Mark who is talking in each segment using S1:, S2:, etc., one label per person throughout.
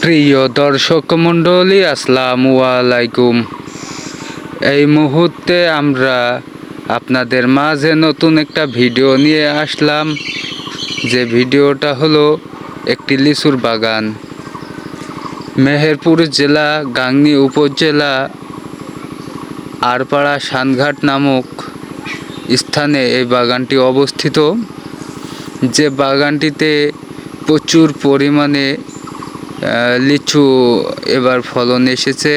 S1: প্রিয় দর্শক মণ্ডলী, আসসালামু আলাইকুম। এই মুহূর্তে আমরা আপনাদের মাঝে নতুন একটা ভিডিও নিয়ে আসলাম। যে ভিডিওটা হলো একটি লিচুর বাগান। মেহেরপুর জেলা গাংনী উপজেলা আরপাড়া সানঘাট নামক স্থানে এই বাগানটি অবস্থিত। যে বাগানটিতে প্রচুর পরিমাণে লিচু এবার ফলন এসেছে।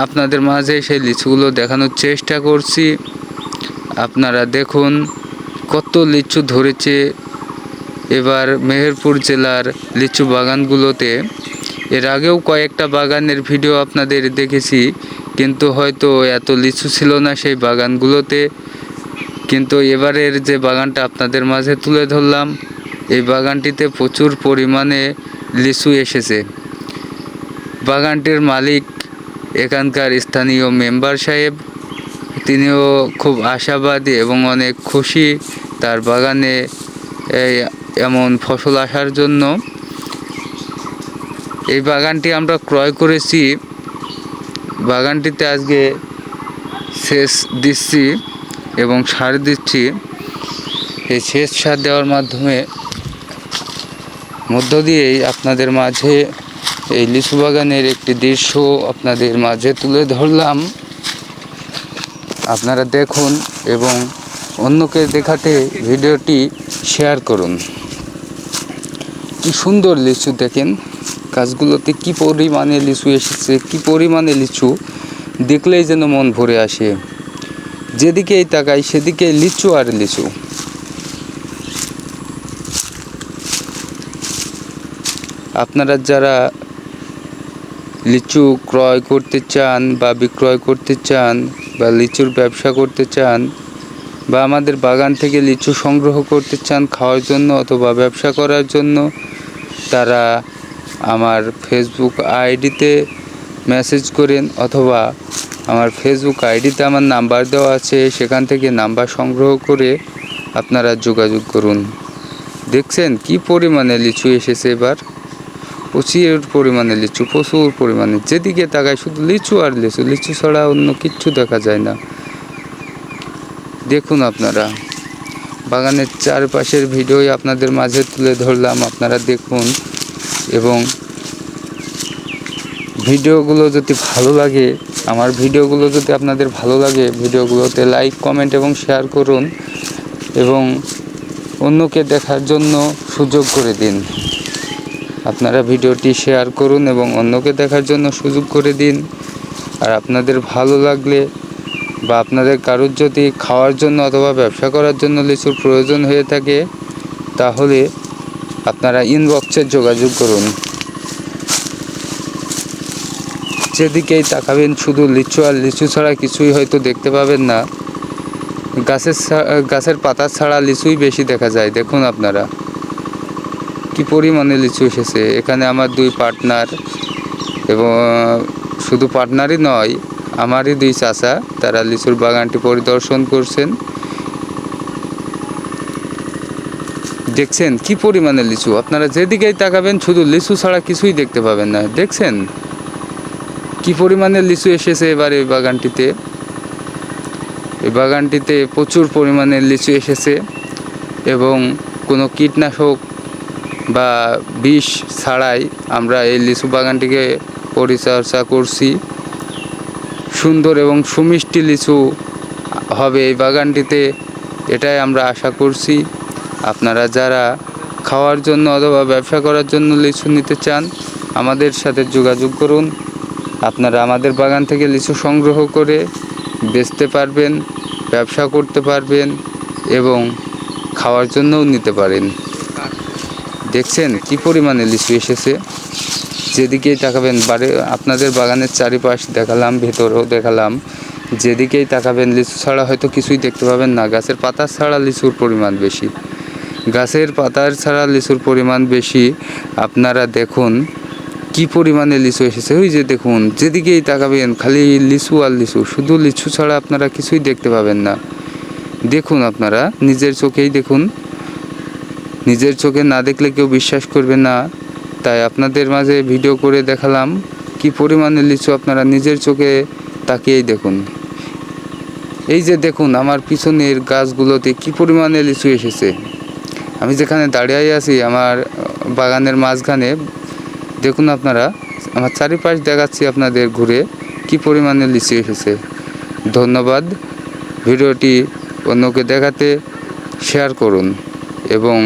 S1: আপনাদের মাঝে সেই লিচুগুলো দেখানোর চেষ্টা করছি। আপনারা দেখুন কত লিচু ধরেছে এবার মেহেরপুর জেলার লিচু বাগানগুলোতে। এর আগেও কয়েকটা বাগানের ভিডিও আপনাদের দেখেছি, কিন্তু হয়তো এত লিচু ছিল না সেই বাগানগুলোতে। কিন্তু এবারের যে বাগানটা আপনাদের মাঝে তুলে ধরলাম, এই বাগানটিতে প্রচুর পরিমাণে লিচু এসেছে। বাগানটির মালিক এখানকার স্থানীয় মেম্বার সাহেব, তিনিও খুব আশাবাদী এবং অনেক খুশি তার বাগানে এমন ফসল আসার জন্য। এই বাগানটি আমরা ক্রয় করেছি। বাগানটিতে আজকে সেচ দিচ্ছি এবং সার দিচ্ছি। এই সেচ সার দেওয়ার মধ্য দিয়েই আপনাদের মাঝে এই লিচু বাগানের একটি দৃশ্য আপনাদের মাঝে তুলে ধরলাম। আপনারা দেখুন এবং অন্যকে দেখাতে ভিডিওটি শেয়ার করুন। কি সুন্দর লিচু দেখেন, গাছগুলোতে কি পরিমাণে লিচু এসেছে, কি পরিমাণে লিচু দেখলেই যেন মন ভরে আসে। যেদিকেই তাকাই সেদিকে লিচু আর লিচু। আপনারা যারা লিচু ক্রয় করতে চান বা বিক্রয় করতে চান বা লিচুর ব্যবসা করতে চান বা আমাদের বাগান থেকে লিচু সংগ্রহ করতে চান খাওয়ার জন্য অথবা ব্যবসা করার জন্য, তারা আমার ফেসবুক আইডিতে মেসেজ করেন অথবা আমার ফেসবুক আইডিতে আমার নাম্বার দেওয়া আছে, সেখান থেকে নাম্বার সংগ্রহ করে আপনারা যোগাযোগ করুন। দেখছেন কি পরিমাণে লিচু এসেছে এবার, প্রচুর পরিমাণে লিচু, প্রচুর পরিমাণে। যেদিকে তাকায় শুধু লিচু আর লিচু, লিচু ছাড়া অন্য কিচ্ছু দেখা যায় না। দেখুন আপনারা বাগানের চারপাশের ভিডিওই আপনাদের মাঝে তুলে ধরলাম, আপনারা দেখুন। এবং ভিডিওগুলো যদি ভালো লাগে, আমার ভিডিওগুলো যদি আপনাদের ভালো লাগে, ভিডিওগুলোতে লাইক, কমেন্ট এবং শেয়ার করুন এবং অন্যকে দেখার জন্য সুযোগ করে দিন। আপনারা ভিডিওটি শেয়ার করুন এবং অন্যকে দেখার জন্য সুযোগ করে দিন। আর আপনাদের ভালো লাগলে বা আপনাদের কারোর যদি খাওয়ার জন্য অথবা ব্যবসা করার জন্য লিচুর প্রয়োজন হয়ে থাকে, তাহলে আপনারা ইনবক্সে যোগাযোগ করুন। যেদিকেই তাকাবেন শুধু লিচু আর লিচু ছাড়া কিছুই হয়তো দেখতে পাবেন না। গাছের পাতা ছাড়া লিচুই বেশি দেখা যায়। দেখুন আপনারা কি পরিমাণে লিচু এসেছে। এখানে আমার দুই পার্টনার, এবং শুধু পার্টনারই নয়, আমারই দুই চাচা, তারা লিচুর বাগানটি পরিদর্শন করছেন। দেখছেন কি পরিমাণে লিচু, আপনারা যেদিকেই তাকাবেন শুধু লিচু ছাড়া কিছুই দেখতে পাবেন না। দেখছেন কি পরিমাণে লিচু এসেছে এবার এই বাগানটিতে। এই বাগানটিতে প্রচুর পরিমাণে লিচু এসেছে এবং কোনো কীটনাশক বা বিষ ছাড়াই আমরা এই লিচু বাগানটিকে পরিচর্যা করছি। সুন্দর এবং সুমিষ্টি লিচু হবে এই বাগানটিতে, এটাই আমরা আশা করছি। আপনারা যারা খাওয়ার জন্য অথবা ব্যবসা করার জন্য লিচু নিতে চান, আমাদের সাথে যোগাযোগ করুন। আপনারা আমাদের বাগান থেকে লিচু সংগ্রহ করে বেচতে পারবেন, ব্যবসা করতে পারবেন এবং খাওয়ার জন্যও নিতে পারেন। দেখছেন কি পরিমাণে লিচু এসেছে। যেদিকেই তাকাবেন, আপনাদের বাগানের চারিপাশ দেখালাম, ভেতরেও দেখালাম। যেদিকেই তাকাবেন লিচু ছাড়া হয়তো কিছুই দেখতে পাবেন না। গাছের পাতা ছাড়া লিচুর পরিমাণ বেশি, গাছের পাতার ছাড়া লিচুর পরিমাণ বেশি। আপনারা দেখুন কি পরিমাণে লিচু এসেছে। ওই যে দেখুন, যেদিকেই তাকাবেন খালি লিচু আর লিচু, শুধু লিচু ছাড়া আপনারা কিছুই দেখতে পাবেন না। দেখুন আপনারা নিজের চোখেই দেখুন, নিজের চোখে না দেখলে কেউ বিশ্বাস করবে না। তাই আপনাদের মাঝে ভিডিও করে দেখালাম কি পরিমাণে লিচু, আপনারা নিজের চোখে তাকিয়েই দেখুন। এই যে দেখুন আমার পিছনের গাছগুলোতে কি পরিমাণে লিচু এসেছে। আমি যেখানে দাঁড়িয়ে আছি আমার বাগানের মাঝখানে, দেখুন আপনারা আমার চারিপাশ দেখাচ্ছি আপনাদের ঘুরে কি পরিমাণে লিচু এসেছে। ধন্যবাদ। ভিডিওটি অন্যকে দেখাতে শেয়ার করুন এবং